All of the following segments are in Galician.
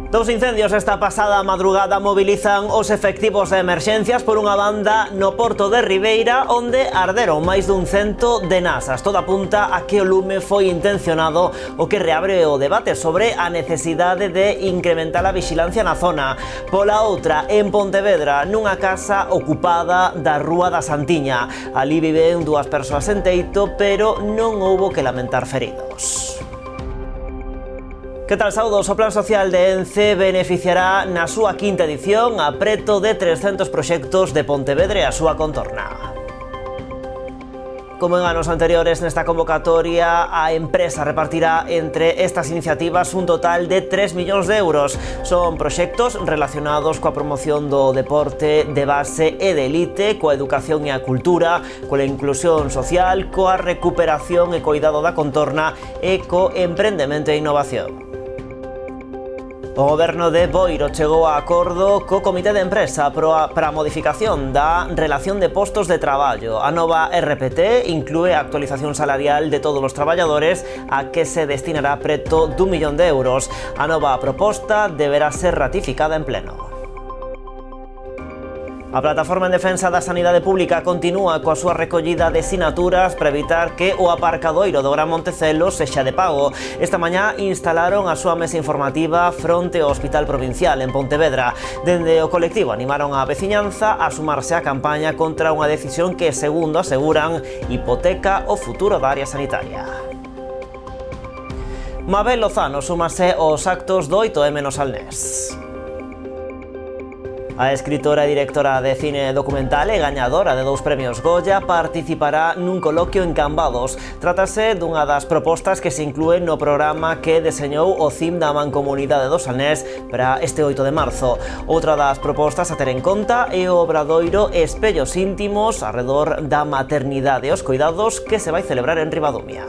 Dous incendios esta pasada madrugada mobilizan os efectivos de emerxencias por unha banda no porto de Ribeira, onde arderon máis dun 100 de nasas. Todo apunta a que o lume foi intencionado, o que reabre o debate sobre a necesidade de incrementar a vixilancia na zona. Pola outra, en Pontevedra, nunha casa ocupada da Rúa da Santiña. Ali viven dúas persoas en teito, pero non houbo que lamentar feridos. Que tal, saudos? O Plan Social de Ence beneficiará na súa quinta edición a preto de 300 proxectos de Pontevedra e a súa contorna. Como en anos anteriores, nesta convocatoria a empresa repartirá entre estas iniciativas un total de 3 millóns de euros. Son proxectos relacionados coa promoción do deporte de base e de elite, coa educación e a cultura, coa inclusión social, coa recuperación e coidado da contorna e co emprendemento e innovación. O Goberno de Boiro chegou a acordo co Comité de Empresa para a modificación da relación de postos de traballo. A nova RPT inclúe a actualización salarial de todos os traballadores, a que se destinará preto d'1 millón de euros. A nova proposta deberá ser ratificada en pleno. A Plataforma en Defensa da Sanidade Pública continúa coa súa recollida de sinaturas para evitar que o aparcadoiro do Gran Montecelo sexa de pago. Esta mañá instalaron a súa mesa informativa fronte ao Hospital Provincial en Pontevedra. Dende o colectivo animaron a veciñanza a sumarse á campaña contra unha decisión que, segundo aseguran, hipoteca o futuro da área sanitaria. Mabel Lozano súmase aos actos do 8M no Salnés. A escritora e directora de cine documental e gañadora de 2 premios Goya participará nun coloquio en Cambados. Trátase dunha das propostas que se inclúen no programa que deseñou o CIM da Mancomunidade do Salnés para este 8 de marzo. Outra das propostas a ter en conta é o obradoiro Espellos íntimos arredor da maternidade e os cuidados que se vai celebrar en Ribadumia.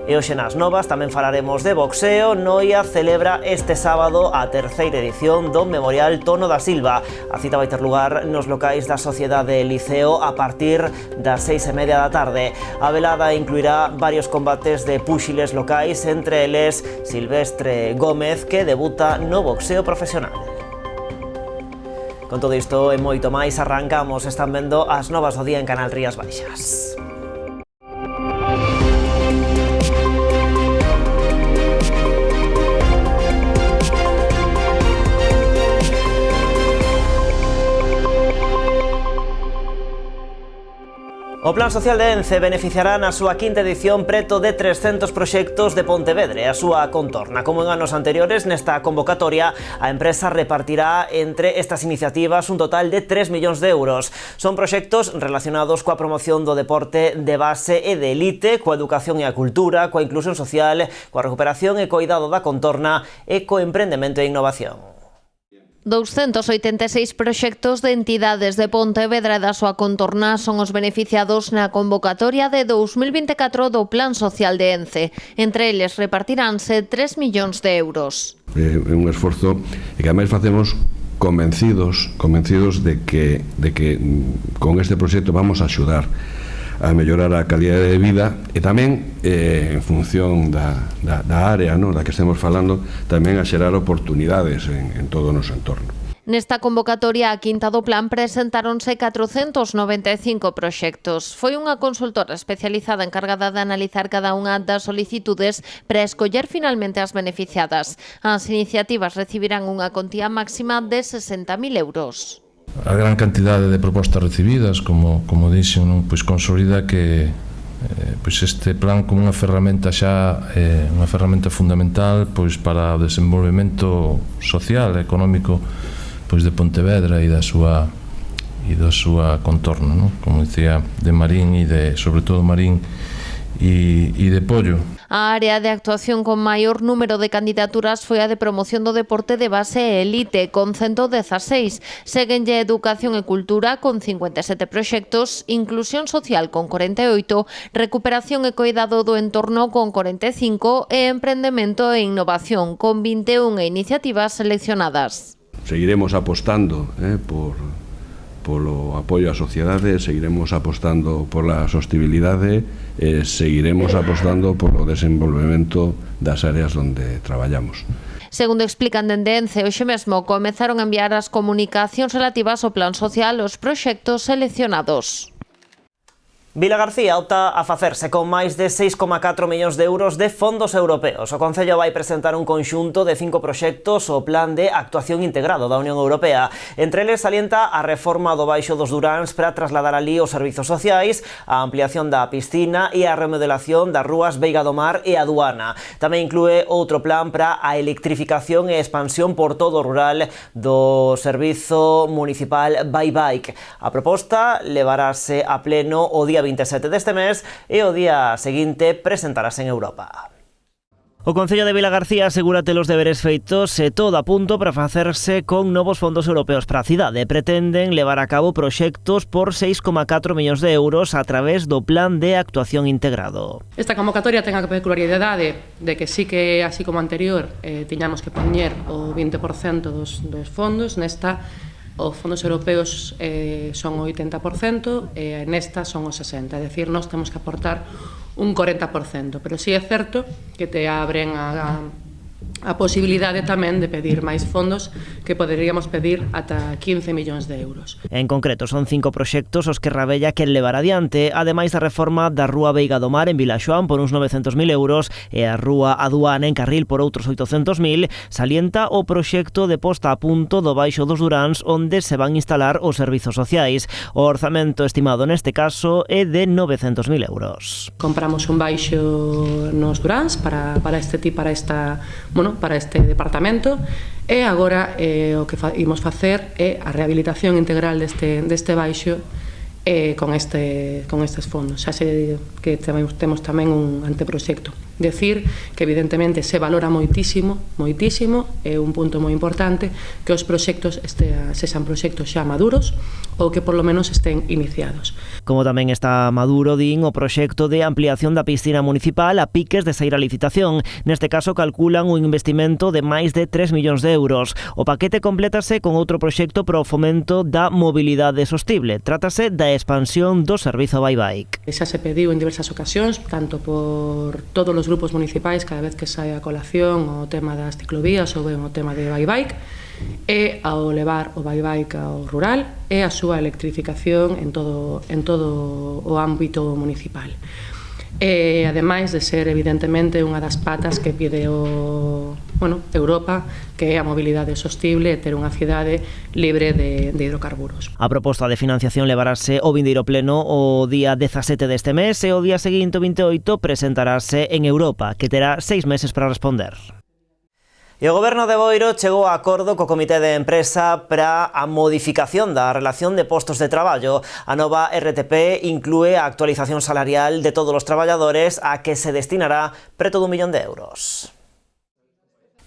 E hoxe nas novas tamén falaremos de boxeo. Noia celebra este sábado a terceira edición do Memorial Tono da Silva. A cita vai ter lugar nos locais da Sociedade Liceo a partir das 6:30 da tarde. A velada incluirá varios combates de púxiles locais, entre eles Silvestre Gómez, que debuta no boxeo profesional. Con todo isto e moito máis, arrancamos. Están vendo as novas do día en Canal Rías Baixas. O Plan Social de Ence beneficiará na súa quinta edición preto de 300 proxectos de Pontevedra e a súa contorna. Como en anos anteriores, nesta convocatoria a empresa repartirá entre estas iniciativas un total de 3 millóns de euros. Son proxectos relacionados coa promoción do deporte de base e de elite, coa educación e a cultura, coa inclusión social, coa recuperación e coidado da contorna e co emprendemento e innovación. 286 proxectos de entidades de Pontevedra e da súa contorna son os beneficiados na convocatoria de 2024 do Plan Social de Ence. Entre eles repartiránse 3 millóns de euros. É un esforzo que ademais facemos convencidos de que con este proxecto vamos a axudar a mellorar a calidade de vida e tamén, en función da área da que estemos falando, tamén a xerar oportunidades en todo o noso entorno. Nesta convocatoria a quinta do plan presentáronse 495 proxectos. Foi unha consultora especializada encargada de analizar cada unha das solicitudes para escoller finalmente as beneficiadas. As iniciativas recibirán unha contía máxima de 60.000 euros. A gran cantidade de propostas recibidas, como dixen, pois consolida que pois este plan como unha ferramenta xa unha ferramenta fundamental pois para o desenvolvemento social e económico pois de Pontevedra e da súa contorno, non? Como dicía, de Marín e de, sobre todo, Marín e de Pollo. A área de actuación con maior número de candidaturas foi a de promoción do deporte de base e elite, con 116. Séguenlle Educación e Cultura, con 57 proxectos, Inclusión Social, con 48, Recuperación e Coidado do Entorno, con 45, e Emprendemento e Innovación, con 21 iniciativas seleccionadas. Seguiremos apostando por polo apoio á sociedade, seguiremos apostando pola sostibilidade e seguiremos apostando polo desenvolvemento das áreas onde traballamos. Segundo explican dende Ence, hoxe mesmo comezaron a enviar as comunicacións relativas ao plan social aos proxectos seleccionados. Vilagarcía opta a facerse con máis de 6,4 millóns de euros de fondos europeos. O Concello vai presentar un conxunto de 5 proxectos ao Plan de Actuación Integrado da Unión Europea. Entre eles salienta a reforma do Baixo dos Duráns para trasladar ali os servizos sociais, a ampliación da piscina e a remodelación das rúas Veiga do Mar e Aduana. Tamén inclúe outro plan para a electrificación e expansión por todo o rural do servizo municipal Bike. A proposta levarase a pleno o día 27 deste mes e o día seguinte presentarase en Europa. O Concello de Vilagarcía asegura ter os deberes feitos e todo a punto para facerse con novos fondos europeos para a cidade. Pretenden levar a cabo proxectos por 6,4 millóns de euros a través do Plan de Actuación Integrado. Esta convocatoria ten a peculiaridade de que sí que, así como anterior, tiñamos que poñer o 20% dos fondos. Nesta, os fondos europeos son o 80% e nesta son o 60%. É dicir, nós temos que aportar un 40%, pero sí é certo que te abren a posibilidade tamén de pedir máis fondos, que poderíamos pedir ata 15 millóns de euros. En concreto, son 5 proxectos os que Rabella quer levar adiante, ademais da reforma da Rúa Veiga do Mar en Vilaxoán por uns 900.000 euros e a Rúa Aduana en Carril por outros 800.000, salienta o proxecto de posta a punto do Baixo dos Duráns onde se van instalar os servizos sociais. O orzamento estimado neste caso é de 900.000 euros. Compramos un baixo nos Duráns para este departamento e agora o que imos facer é a rehabilitación integral deste baixo con estes fondos. Xa sei que temos tamén un anteproxecto. Decir que evidentemente se valora moitísimo, é un punto moi importante que os proxectos sexan proxectos xa maduros ou que por lo menos estén iniciados. Como tamén está maduro, din, o proxecto de ampliación da piscina municipal a piques de saír a licitación. Neste caso calculan un investimento de máis de 3 millóns de euros. O paquete complétase con outro proxecto para o fomento da mobilidade sostible. Trátase da expansión do servizo Bike. Xa se pediu en diversas ocasións, tanto por todos os grupos municipais cada vez que sae a colación o tema das ciclovías ou ben o tema de Bike, e ao levar o Bike ao rural e a súa electrificación en todo o ámbito municipal. E ademais de ser evidentemente unha das patas que pide Europa, que é a mobilidade sostible e ter unha cidade libre de hidrocarburos. A proposta de financiación levarase ao vindeiro pleno o día 17 deste mes e o día seguinte, o 28, presentarase en Europa, que terá 6 meses para responder. E o Goberno de Boiro chegou a acordo co Comité de Empresa para a modificación da relación de postos de traballo. A nova RTP inclúe a actualización salarial de todos os traballadores a que se destinará preto d'1 millón de euros.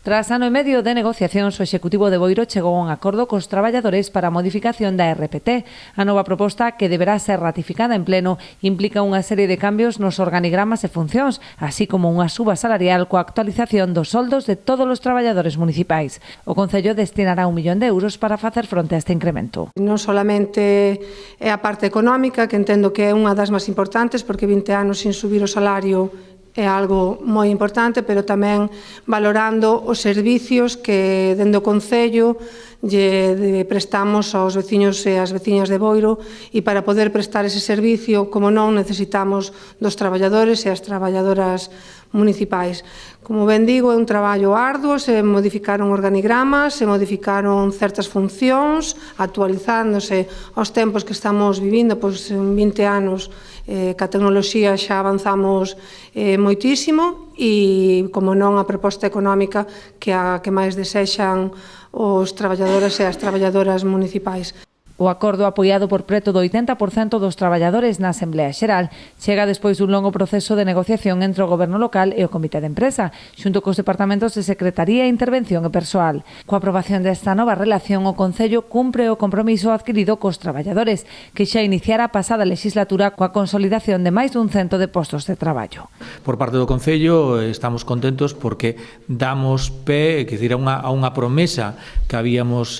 Tras ano e medio de negociacións, o Executivo de Boiro chegou a un acordo cos traballadores para a modificación da RPT. A nova proposta, que deberá ser ratificada en pleno, implica unha serie de cambios nos organigramas e funcións, así como unha suba salarial coa actualización dos soldos de todos os traballadores municipais. O Concello destinará 1 millón de euros para facer fronte a este incremento. Non solamente é a parte económica, que entendo que é unha das máis importantes, porque 20 anos sin subir o salario é algo moi importante, pero tamén valorando os servicios que dende o Concello lle prestamos aos veciños e ás veciñas de Boiro, e para poder prestar ese servicio, como non, necesitamos dos traballadores e as traballadoras municipais. Como ben digo, é un traballo arduo, se modificaron organigramas, se modificaron certas funcións, actualizándose aos tempos que estamos vivindo, pois en 20 anos ca tecnoloxía xa avanzamos moitísimo, e, como non, a proposta económica que a que máis desexan os traballadores e as traballadoras municipais. O acordo, apoiado por preto do 80% dos traballadores na Asamblea Xeral, chega despois dun longo proceso de negociación entre o Goberno local e o Comité de Empresa, xunto cos departamentos de Secretaría, Intervención e Persoal. Coa aprobación desta nova relación, o Concello cumpre o compromiso adquirido cos traballadores, que xa iniciara a pasada legislatura coa consolidación de máis dun 100 de postos de traballo. Por parte do Concello estamos contentos porque damos pé, a unha promesa que habíamos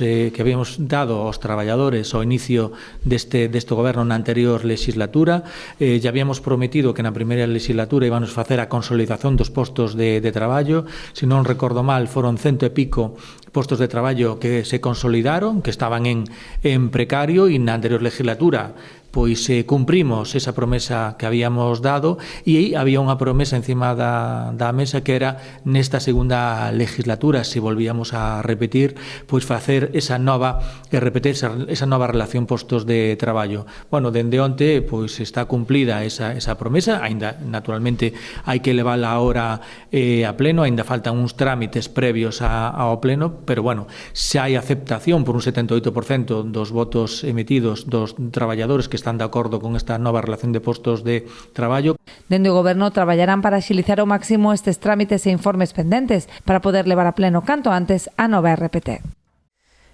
dado aos traballadores anteriores ao inicio deste goberno na anterior legislatura. Ya habíamos prometido que na primeira legislatura íbamos facer a consolidación dos postos de traballo. Se non recordo mal, foron 100 e pico postos de traballo que se consolidaron, que estaban en precario, e na anterior legislatura pois cumprimos esa promesa que habíamos dado, e aí había unha promesa encima da mesa que era nesta segunda legislatura, se volvíamos a repetir, pois facer esa nova relación postos de traballo. Bueno, dende onte pois está cumplida esa promesa, aínda naturalmente hai que levala ahora a pleno, aínda faltan uns trámites previos ao pleno, pero bueno, xa hai aceptación por un 78% dos votos emitidos dos traballadores que están de acordo con esta nova relación de postos de traballo. Dende o Goberno traballarán para axilizar ao máximo estes trámites e informes pendentes para poder levar a pleno canto antes a nova RPT.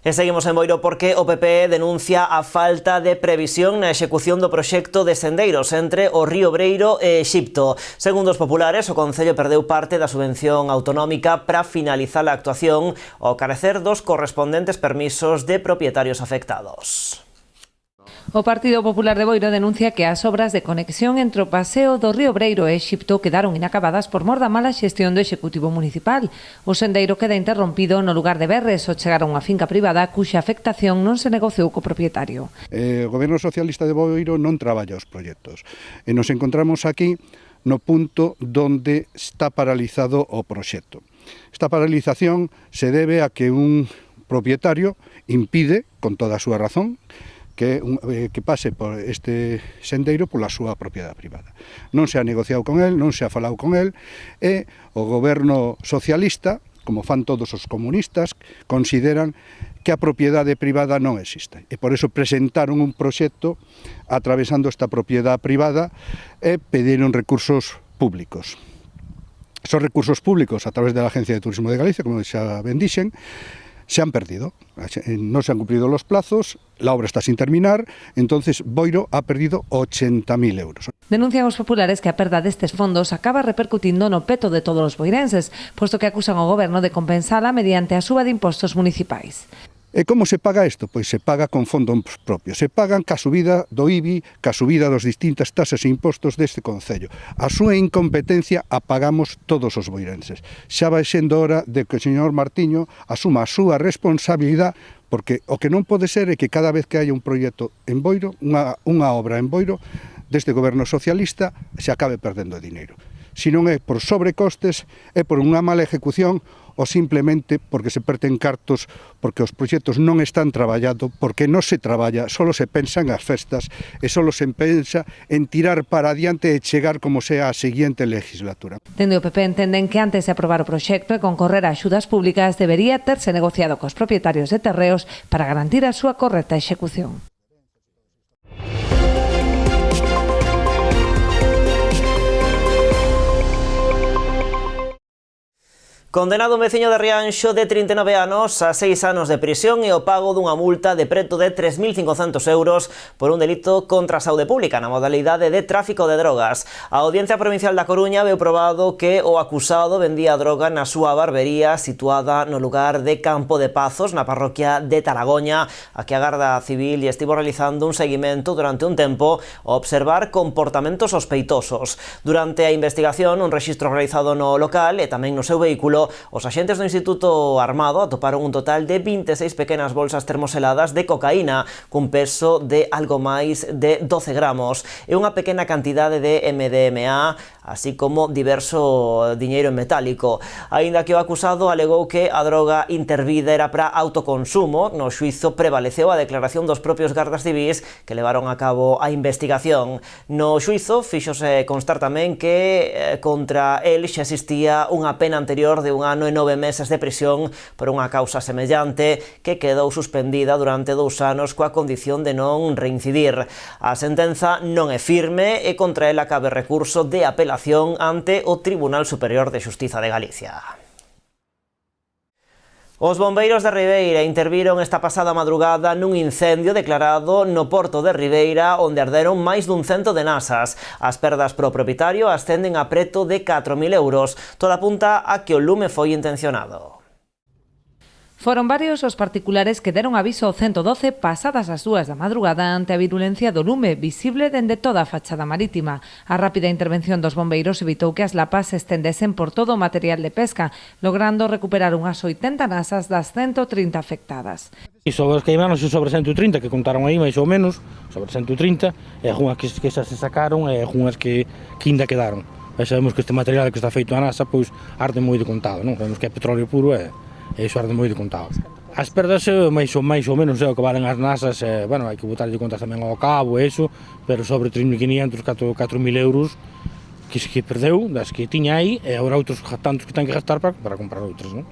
E seguimos en Boiro porque o PP denuncia a falta de previsión na execución do proxecto de sendeiros entre o Río Breiro e Exipto. Segundo os populares, o Concello perdeu parte da subvención autonómica para finalizar a actuación ao carecer dos correspondentes permisos de propietarios afectados. O Partido Popular de Boiro denuncia que as obras de conexión entre o paseo do Río Breiro e Exipto quedaron inacabadas por mor da mala xestión do Executivo Municipal. O sendeiro queda interrompido no lugar de Berres ao chegar a unha finca privada cuxa afectación non se negociou co propietario. O Goberno Socialista de Boiro non traballa os proxectos e nos encontramos aquí no punto donde está paralizado o proxecto. Esta paralización se debe a que un propietario impide, con toda a súa razón, que pase por este sendeiro pola súa propiedade privada. Non se ha negociado con el, non se ha falado con el, e o goberno socialista, como fan todos os comunistas, consideran que a propiedade privada non existe. E por eso presentaron un proxecto atravesando esta propiedade privada e pediron recursos públicos. Esos recursos públicos, a través da Agencia de Turismo de Galicia, como xa ben dixen, se han perdido, no se han cumplido los plazos, la obra está sin terminar, entonces Boiro ha perdido 80.000 euros. Denuncian os populares que a perda destes fondos acaba repercutindo no peto de todos os boirenses, posto que acusan ao goberno de compensala mediante a suba de impostos municipais. E como se paga isto? Pois se paga con fondos propios. Se pagan ca subida do IBI, ca subida dos distintas tasas e impostos deste Concello. A súa incompetencia a pagamos todos os boirenses. Xa vai sendo hora de que o señor Martiño asuma a súa responsabilidade, porque o que non pode ser é que cada vez que haya un proxecto en Boiro, unha obra en Boiro, deste goberno socialista, se acabe perdendo dinheiro. Se non é por sobrecostes, é por unha mala ejecución, ou simplemente porque se perten cartos, porque os proxectos non están traballados, porque non se traballa, só se pensa en as festas e só se pensa en tirar para adiante e chegar como sea a seguinte legislatura. Dende o PP entenden que antes de aprobar o proxecto e concorrer a axudas públicas debería terse negociado cos propietarios de terreos para garantir a súa correcta execución. Condenado un veciño de Rianxo de 39 anos a 6 anos de prisión e o pago dunha multa de preto de 3.500 euros por un delito contra a saúde pública na modalidade de tráfico de drogas. A Audiencia Provincial da Coruña veu probado que o acusado vendía droga na súa barbería situada no lugar de Campo de Pazos, na parroquia de Talagoña, a que a Garda Civil lle estivo realizando un seguimento durante un tempo ao observar comportamentos sospeitosos. Durante a investigación, un rexistro realizado no local e tamén no seu vehículo, os axentes do Instituto Armado atoparon un total de 26 pequenas bolsas termoseladas de cocaína cun peso de algo máis de 12 gramos e unha pequena cantidade de MDMA, así como diverso diñeiro en metálico. Aínda que o acusado alegou que a droga intervida era para autoconsumo, no xuízo prevaleceu a declaración dos propios gardas civís que levaron a cabo a investigación. No xuízo fíxose constar tamén que contra el xa existía unha pena anterior de 1 ano e 9 meses de prisión por unha causa semellante que quedou suspendida durante 2 anos coa condición de non reincidir. A sentenza non é firme e contra ela cabe recurso de apelación ante o Tribunal Superior de Xustiza de Galicia. Os bombeiros de Ribeira interviron esta pasada madrugada nun incendio declarado no porto de Ribeira onde arderon máis dun 100 de nasas. As perdas pro propietario ascenden a preto de 4.000 euros. Toda apunta a que o lume foi intencionado. Foron varios os particulares que deron aviso ao 112 pasadas as 2 da madrugada ante a virulencia do lume visible dende toda a fachada marítima. A rápida intervención dos bombeiros evitou que as lapas se estendesen por todo o material de pesca, logrando recuperar unhas 80 nasas das 130 afectadas. E sobre os queimanos sobre 130 que contaron aí máis ou menos, sobre 130, e algunhas que xa se sacaron e algunhas que ainda quedaron. E sabemos que este material que está feito a nasa pois arde moi de contado, non? Sabemos que é petróleo puro e iso arde moi de contado. As perdas máis ou menos é o que valen as nasas, bueno, hai que botarlle contas tamén ao cabo e iso, pero sobre 3.500, 4.000 euros que perdeu, das que tiña aí, e agora outros tantos que ten que gastar para comprar outras, non?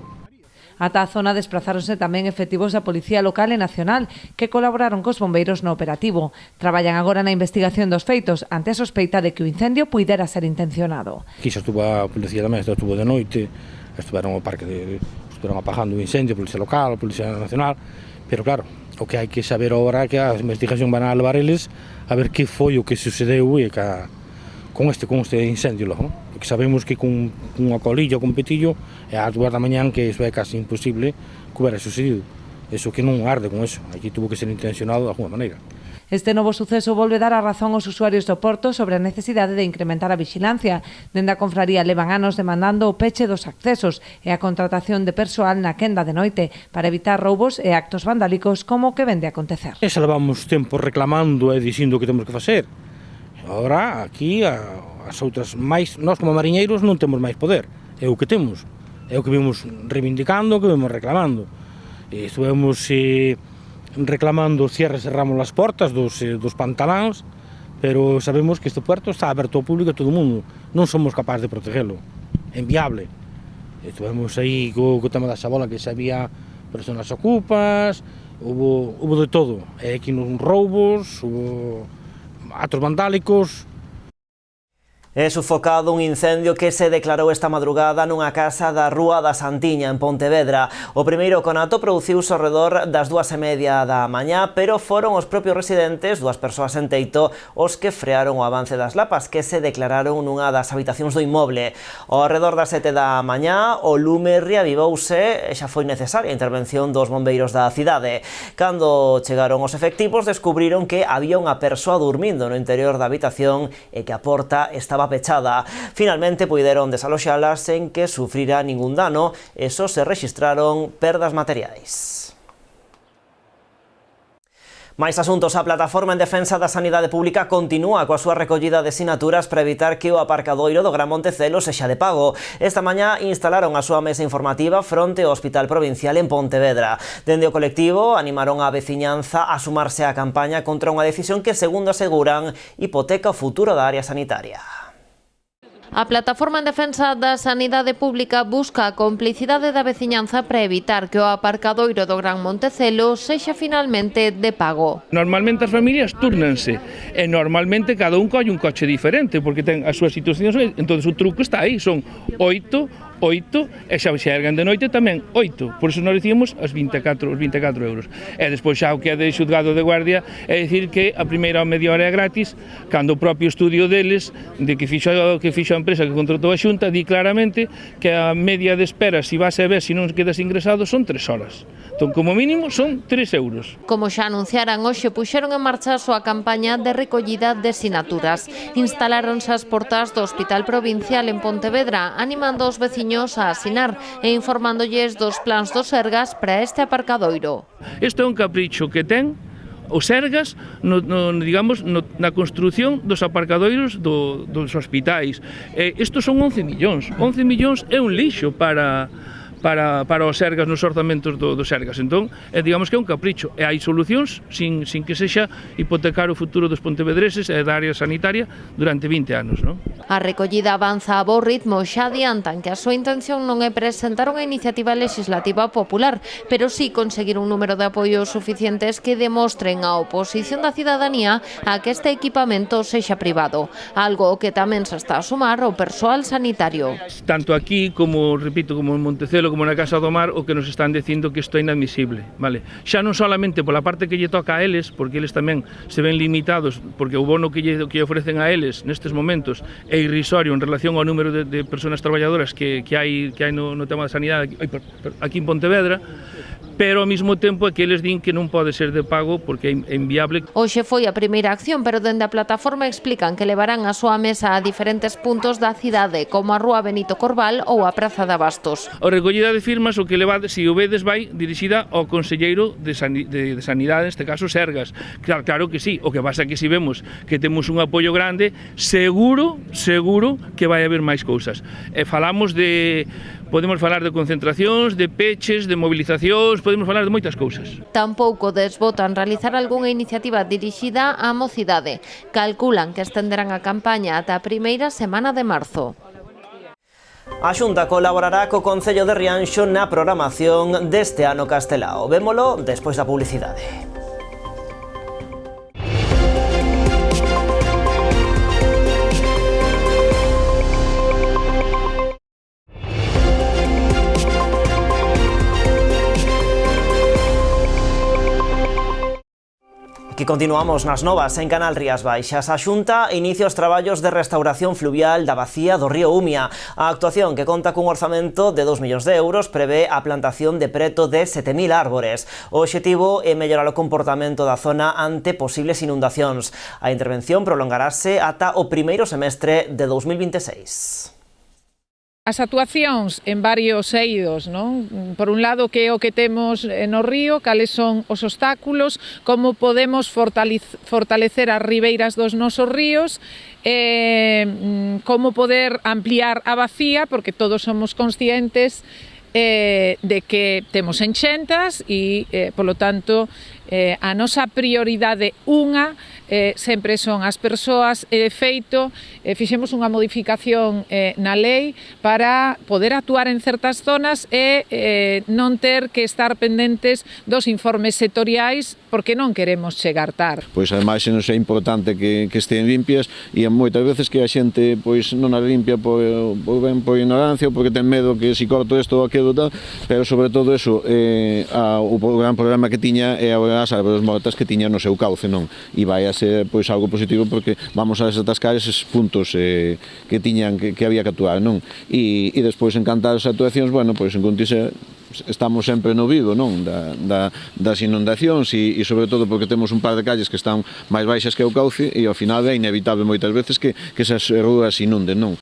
Ata a zona desplazáronse tamén efectivos da Policía Local e Nacional que colaboraron cos bombeiros no operativo. Traballan agora na investigación dos feitos ante a sospeita de que o incendio puidera ser intencionado. Aquí xa estuvo a Policía tamén, estuvo de noite, estuveron ao parque estuveron apagando o incendio, a Policía Local, a Policía Nacional, pero claro, o que hai que saber agora é que a investigación van a levar eles a ver que foi o que sucedeu e con este incendio logo, non? Porque sabemos que con unha colilla ou con un petillo é ás 2 da mañán que iso é casi imposible que hubiera sucedido. Eso que non arde con eso, aquí tuvo que ser intencionado de alguma maneira. Este novo suceso volve dar a razón aos usuarios do porto sobre a necesidade de incrementar a vixilancia. Dende a confraría levan anos demandando o peche dos accesos e a contratación de persoal na quenda de noite para evitar roubos e actos vandálicos como o que vende a acontecer. E xa levamos tempo reclamando e dicindo o que temos que facer. Agora, aquí, as outras máis, nós como mariñeiros non temos máis poder, é o que temos, é o que vimos reivindicando, o que vimos reclamando. E estuvemos reclamando cierres e cerramos as portas dos pantaláns, pero sabemos que este puerto está aberto ao público a todo o mundo, non somos capaces de protegelo, é inviable. Estuvemos aí co tema da xabola que xa había personas ocupas, hubo de todo, e aquí nos roubos, hubo atos vandálicos. É sufocado un incendio que se declarou esta madrugada nunha casa da Rúa da Santiña, en Pontevedra. O primeiro conato produciuse ao redor das 2:30 da mañá, pero foron os propios residentes, 2 persoas en teito, os que frearon o avance das lapas que se declararon nunha das habitacións do inmoble. Ao redor das 7 da mañá, o lume reavivouse e xa foi necesaria a intervención dos bombeiros da cidade. Cando chegaron os efectivos, descubriron que había unha persoa dormindo no interior da habitación e que a porta estaba pechada. Finalmente puideron desaloxalas sen que sufrira ningún dano e só se rexistraron perdas materiais. Mais asuntos, a Plataforma en Defensa da Sanidade Pública continúa coa súa recollida de sinaturas para evitar que o aparcadoiro do Gran Montecelo sexa de pago. Esta mañá instalaron a súa mesa informativa fronte ao Hospital Provincial en Pontevedra. Dende o colectivo animaron a veciñanza a sumarse á campaña contra unha decisión que, segundo aseguran, hipoteca o futuro da área sanitaria. A Plataforma en Defensa da Sanidade Pública busca a complicidade da veciñanza para evitar que o aparcadoiro do Gran Montecelo sexa finalmente de pago. Normalmente as familias turnanse e normalmente cada un colle un coche diferente porque ten as súas situacións, entón o truco está aí, son 8 e xa se ergan de noite tamén 8, por iso nós dicíamos os 24 euros. E despois xa o que é de xulgado de guardia é dicir que a primeira media hora é gratis, cando o propio estudio deles, de que fixo a empresa que contratou a Xunta, di claramente que a media de espera, se vas a ver se non quedas ingresado, son 3 horas. Entón, como mínimo, son 3 euros. Como xa anunciaran hoxe, puxeron en marcha a súa campaña de recollida de sinaturas. Instaláronse as portas do Hospital Provincial en Pontevedra, animando os veciños a asinar e informándolles dos plans do Sergas para este aparcadoiro. Isto é un capricho que ten o Sergas na construción dos aparcadoiros dos hospitais. Estos son 11 millóns. 11 millóns é un lixo para os Sergas nos orzamentos do Sergas. Entón, digamos que é un capricho. E hai solucións sin que sexa hipotecar o futuro dos pontevedreses e da área sanitaria durante 20 anos, non? A recollida avanza a bo ritmo, xa adiantan que a súa intención non é presentar unha iniciativa legislativa popular, pero sí conseguir un número de apoios suficientes que demostren a oposición da cidadanía a que este equipamento sexa privado, algo que tamén se está a sumar ao persoal sanitario. Tanto aquí como, repito, como en Montecelo, como na Casa do Mar, o que nos están dicindo que isto é inadmisible, vale? Xa non solamente pola parte que lle toca a eles, porque eles tamén se ven limitados, porque o bono que lle ofrecen a eles nestes momentos é irrisorio en relación ao número de persoas traballadoras que hai no tema da sanidade aquí en Pontevedra, pero ao mesmo tempo é que eles din que non pode ser de pago porque é inviable. Hoxe foi a primeira acción, pero dende a plataforma explican que levarán a súa mesa a diferentes puntos da cidade, como a Rúa Benito Corval ou a Praza de Abastos. A recollida de firmas, o que levades, se o vedes, vai dirixida ao Conselleiro de Sanidade, neste caso Sergas. Claro que sí, o que pasa é que se vemos que temos un apoio grande, seguro que vai haber máis cousas. Podemos falar de concentracións, de peches, de movilizacións, podemos falar de moitas cousas. Tampouco desbotan realizar algunha iniciativa dirixida á mocidade. Calculan que estenderán a campaña ata a primeira semana de marzo. A Xunta colaborará co Concello de Rianxo na programación deste ano castelao. Vémolo despois da publicidade. Aquí continuamos nas novas en Canal Rías Baixas. A Xunta inicia os traballos de restauración fluvial da bacía do río Umia. A actuación, que conta cun orzamento de 2 millóns de euros, prevé a plantación de preto de 7.000 árbores. O obxectivo é mellorar o comportamento da zona ante posibles inundacións. A intervención prolongarase ata o primeiro semestre de 2026. As actuacións en varios eidos, non? Por un lado, que é o que temos no río, cales son os obstáculos, como podemos fortalecer as ribeiras dos nosos ríos, como poder ampliar a bacía, porque todos somos conscientes de que temos enxentas e, polo tanto, a nosa prioridade sempre son as persoas, e de feito fixemos unha modificación na lei para poder actuar en certas zonas e non ter que estar pendentes dos informes sectoriais porque non queremos chegar tarde. Pois ademais nos é importante que estén limpias e moitas veces que a xente pois non as limpia por ignorancia ou porque ten medo que si corto isto ou aquilo tal, pero sobre todo eso o gran problema que tiña é as árbores mortas que tiña no seu cauce, non? E vai a ser pois algo positivo porque vamos a desatascar eses puntos que tiñan que había que actuar, non? E despois en canto as actuacións, bueno, pois en Cuntisa estamos sempre no vivo, non? Das inundacións e sobre todo porque temos un par de calles que están máis baixas que o cauce e ao final é inevitable moitas veces que esas rúas inunden, non?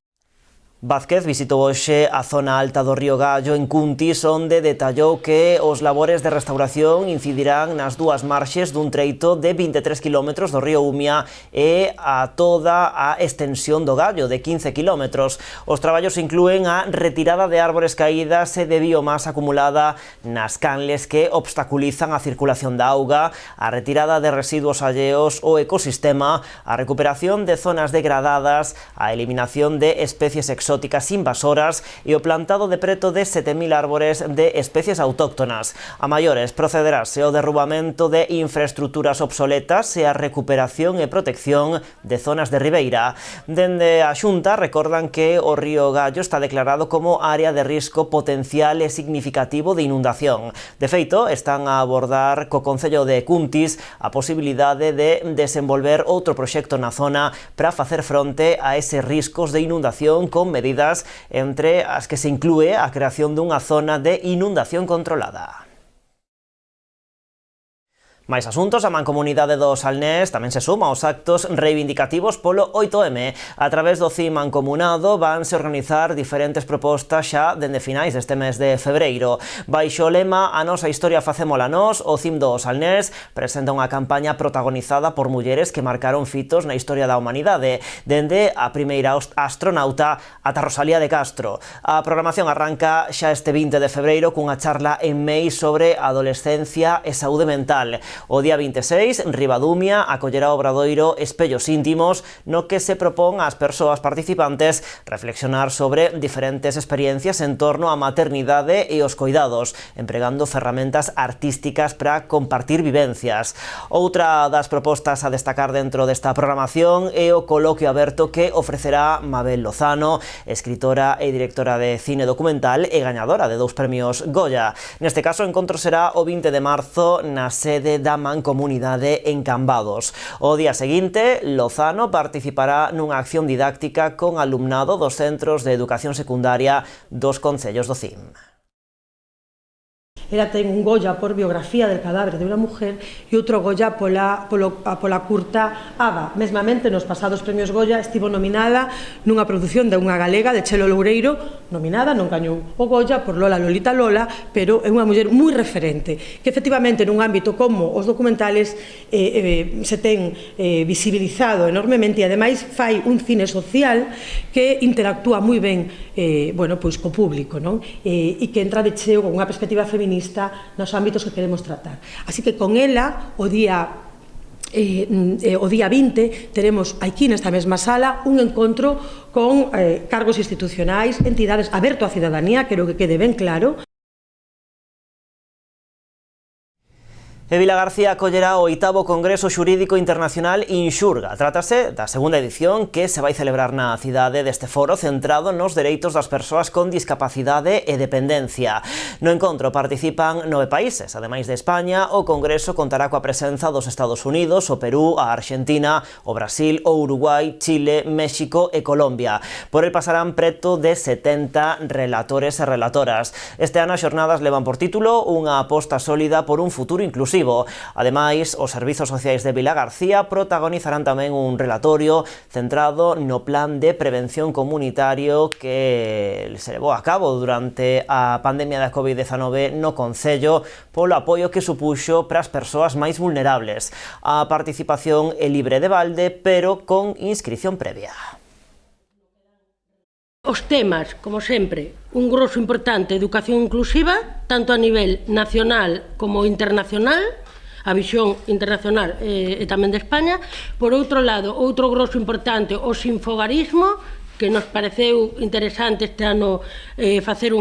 Vázquez visitou hoxe a zona alta do río Gallo en Cuntis, onde detallou que os labores de restauración incidirán nas dúas marxes dun treito de 23 km do río Umia e a toda a extensión do Gallo de 15 km. Os traballos inclúen a retirada de árbores caídas e de biomasa acumulada nas canles que obstaculizan a circulación da auga, a retirada de residuos alleos ao ecosistema, a recuperación de zonas degradadas, a eliminación de especies exóticas invasoras e o plantado de preto de 7.000 árbores de especies autóctonas. A maiores, procederase ao derrubamento de infraestructuras obsoletas e a recuperación e protección de zonas de ribeira. Dende a Xunta recordan que o río Gallo está declarado como área de risco potencial e significativo de inundación. De feito, están a abordar co Concello de Cuntis a posibilidade de desenvolver outro proxecto na zona para facer fronte a eses riscos de inundación con medidas entre as que se inclúe a creación dunha zona de inundación controlada. Máis asuntos, a Mancomunidade do Salnés tamén se suma aos actos reivindicativos polo 8M. A través do CIM mancomunado vanse organizar diferentes propostas xa dende finais deste mes de febreiro. Baixo o lema A nosa historia facémola nós, o CIM do Salnés presenta unha campaña protagonizada por mulleres que marcaron fitos na historia da humanidade, dende a primeira astronauta ata Rosalía de Castro. A programación arranca xa este 20 de febreiro cunha charla en MEI sobre adolescencia e saúde mental. O día 26, Ribadumia acollerá o obradoiro Espellos Íntimos, no que se propón ás persoas participantes reflexionar sobre diferentes experiencias en torno á maternidade e os coidados, empregando ferramentas artísticas para compartir vivencias. Outra das propostas a destacar dentro desta programación é o coloquio aberto que ofrecerá Mabel Lozano, escritora e directora de cine documental e gañadora de 2 premios Goya. Neste caso, o encontro será o 20 de marzo na sede da Mancomunidade en Cambados. O día seguinte, Lozano participará nunha acción didáctica con alumnado dos centros de educación secundaria dos concellos do CIM. Ela ten un Goya por biografía del cadáver de unha mujer e outro Goya pola curta Aba. Mesmamente, nos pasados premios Goya estivo nominada nunha produción de unha galega, de Chelo Loureiro, nominada, non gañou o Goya por Lola Lolita Lola, pero é unha muller moi referente, que efectivamente nun ámbito como os documentales se ten visibilizado enormemente e ademais fai un cine social que interactúa moi ben co público, e que entra de cheo con unha perspectiva feminista nos ámbitos que queremos tratar. Así que con ela, o día 20, teremos aquí nesta mesma sala un encontro con cargos institucionais, entidades, aberto á cidadanía, quero que quede ben claro. E Vilagarcía acollerá o 8º Congreso Xurídico Internacional Inxurga. Trátase da segunda edición que se vai celebrar na cidade deste foro centrado nos dereitos das persoas con discapacidade e dependencia. No encontro participan 9 países. Ademais de España, o Congreso contará coa presenza dos Estados Unidos, o Perú, a Argentina, o Brasil, o Uruguai, Chile, México e Colombia. Por el pasarán preto de 70 relatores e relatoras. Este ano as xornadas levan por título unha aposta sólida por un futuro inclusivo. Ademais, os servizos sociais de Vilagarcía protagonizarán tamén un relatorio centrado no plan de prevención comunitario que se levou a cabo durante a pandemia da COVID-19 no Concello polo apoio que supuxo para as persoas máis vulnerables. A participación é libre de balde, pero con inscrición previa. Os temas, como sempre, un grosso importante, educación inclusiva, tanto a nivel nacional como internacional, a visión internacional e tamén de España. Por outro lado, outro grosso importante, o sinfogarismo, que nos pareceu interesante este ano facer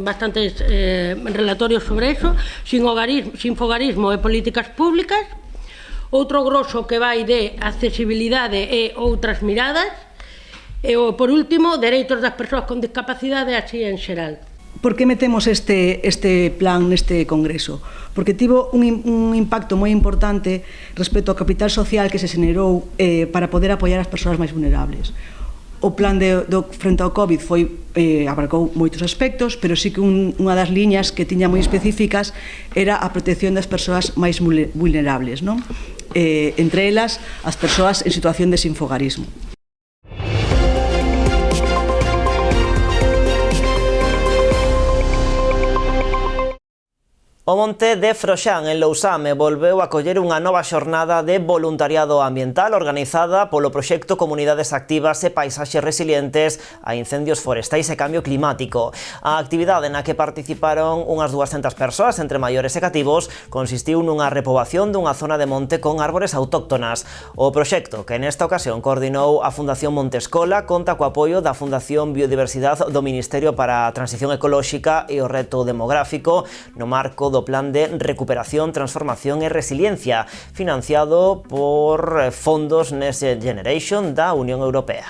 bastantes relatorios sobre eso, sinfogarismo e políticas públicas. Outro grosso que vai de accesibilidade e outras miradas. E, por último, dereitos das persoas con discapacidade así en xeral. Por que metemos este plan neste congreso? Porque tivo un impacto moi importante respecto ao capital social que se xenerou para poder apoiar as persoas máis vulnerables. O plan frente ao COVID abarcou moitos aspectos, pero sí que unha das liñas que tiña moi específicas era a protección das persoas máis vulnerables, non? Entre elas, as persoas en situación de sinfogarismo. O Monte de Froxán, en Lousame, volveu a coller unha nova xornada de voluntariado ambiental organizada polo proxecto Comunidades Activas e Paisaxes Resilientes a Incendios Forestais e Cambio Climático. A actividade na que participaron unhas 200 persoas, entre maiores e cativos, consistiu nunha repobación dunha zona de monte con árbores autóctonas. O proxecto, que nesta ocasión coordinou a Fundación Montescola, conta co apoio da Fundación Biodiversidade do Ministerio para a Transición Ecolóxica e o Reto Demográfico no marco do Plan de Recuperación, Transformación e Resiliencia, financiado por fondos Next Generation da Unión Europea.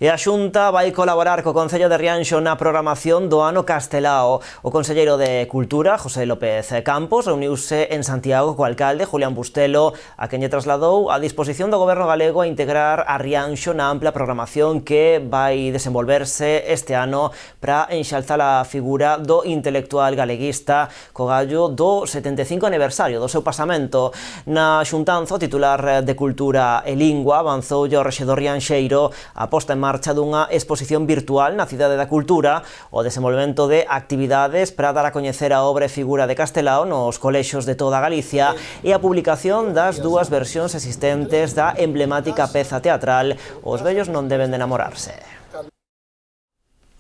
E a Xunta vai colaborar co Concello de Rianxo na programación do ano Castelao. O conselleiro de Cultura, José López Campos, reuniuse en Santiago co alcalde, Julián Bustelo, a quen lle trasladou a disposición do Goberno galego a integrar a Rianxo na ampla programación que vai desenvolverse este ano para enxalzar a figura do intelectual galeguista co gallo do 75 aniversario do seu pasamento. Na xuntanza, o titular de Cultura e Lingua avanzoulle ao rexedor rianxeiro a posta en marcha dunha exposición virtual na Cidade da Cultura, o desenvolvemento de actividades para dar a coñecer a obra e figura de Castelao nos colexios de toda Galicia e a publicación das 2 versións existentes da emblemática peza teatral Os vellos non deben de enamorarse.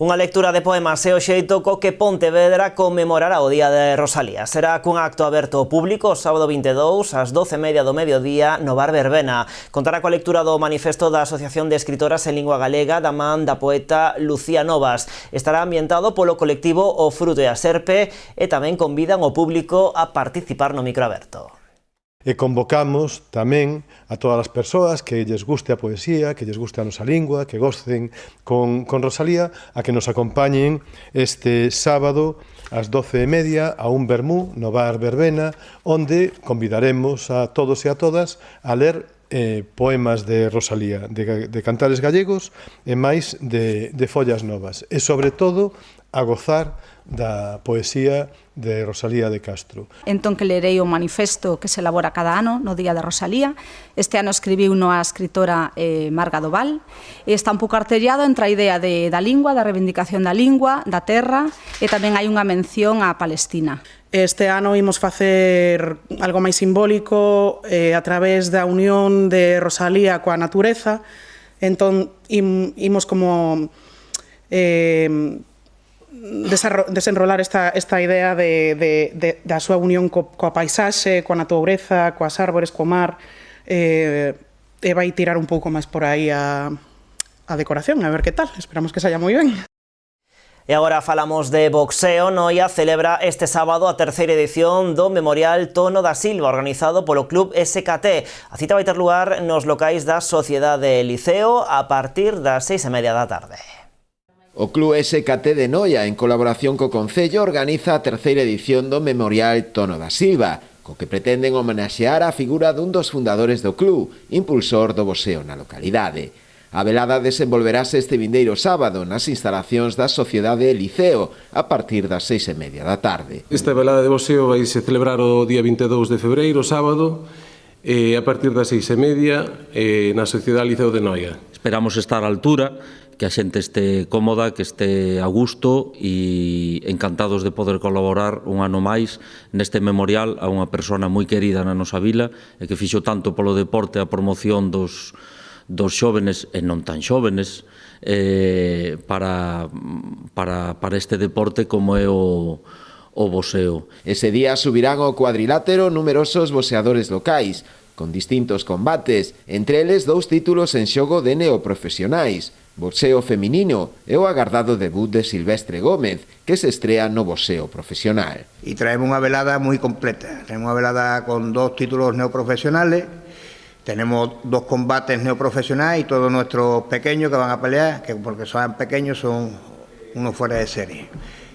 Unha lectura de poemas é o xeito co que Pontevedra conmemorará o Día de Rosalía. Será cun acto aberto ao público o sábado 22 ás 12:30 do mediodía no Bar Verbena. Contará coa lectura do manifesto da Asociación de Escritoras en Lingua Galega da man da poeta Lucía Novas. Estará ambientado polo colectivo O Fruto e a Serpe e tamén convidan o público a participar no micro aberto. E convocamos tamén a todas as persoas que lles guste a poesía, que lles guste a nosa lingua, que gocen con Rosalía, a que nos acompañen este sábado ás 12:30 a un vermú no Bar Verbena, onde convidaremos a todos e a todas a ler poemas de Rosalía, de cantares gallegos e máis de follas novas. E, sobre todo, a gozar da poesía de Rosalía de Castro. Entón que lerei o manifesto que se elabora cada ano no Día de Rosalía. Este ano escribiu a escritora Marga Doval e está un pouco artellado entre a idea da lingua, da reivindicación da lingua, da terra, e tamén hai unha mención á Palestina. Este ano imos facer algo máis simbólico a través da unión de Rosalía coa natureza. Entón imos como desenrolar esta idea da súa unión coa paisaxe, coa natureza, coas árbores, co mar, e vai tirar un pouco máis por aí a decoración, a ver que tal. Esperamos que saia moi ben. E agora falamos de boxeo. Noia celebra este sábado a terceira edición do Memorial Tono da Silva, organizado polo Club SKT. A cita vai ter lugar nos locais da Sociedade Liceo a partir das 6:30 da tarde. O Club SKT de Noia, en colaboración co Concello, organiza a terceira edición do Memorial Tono da Silva, co que pretenden homenaxear a figura dun dos fundadores do club, impulsor do boxeo na localidade. A velada desenvolverase este vindeiro sábado nas instalacións da Sociedade Liceo a partir das 6:30 da tarde. Esta velada de boxeo vai se celebrar o día 22 de febreiro, sábado, a partir das 6:30 na Sociedade Liceo de Noia. Esperamos estar á altura, que a xente este cómoda, que este a gusto e encantados de poder colaborar un ano máis neste memorial a unha persona moi querida na nosa vila e que fixo tanto polo deporte a promoción dos xóvenes e non tan xóvenes para este deporte como é o boxeo. Ese día subirán ao cuadrilátero numerosos boxeadores locais, con distintos combates, entre eles 2 títulos en xogo de neoprofesionais, boxeo feminino e o agardado debut de Silvestre Gómez, que se estrea no boxeo profesional. E traemos unha velada moi completa, traemos unha velada con 2 títulos neoprofesionales. Tenemos 2 combates neoprofesionales y todos nuestros pequeños que van a pelear, que porque son pequeños son unos fuera de serie.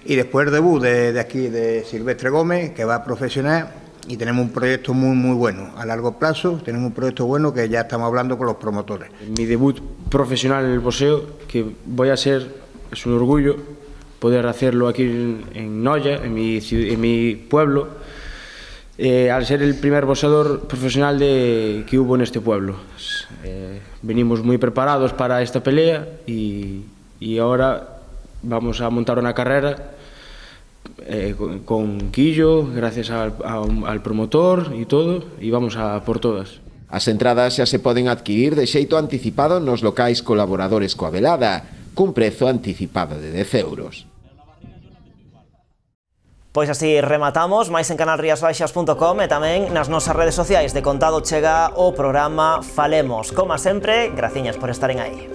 Y después el debut de aquí de Silvestre Gómez, que va a profesional, y tenemos un proyecto muy bueno a largo plazo. Tenemos un proyecto bueno que ya estamos hablando con los promotores. Mi debut profesional en el boxeo, que voy a ser, es un orgullo poder hacerlo aquí en Noia, en mi pueblo. Al ser el primer boxeador profesional que hubo en este pueblo. Venimos muy preparados para esta pelea y ahora vamos a montar una carrera con Quillo, gracias al promotor y todo, y vamos a por todas. As entradas xa se poden adquirir de xeito anticipado nos locais colaboradores coa velada, cun prezo anticipado de 10 euros. Pois así rematamos, máis en canalriasbaixas.com e tamén nas nosas redes sociais. De contado chega o programa Falemos. Como sempre, graciñas por estaren aí.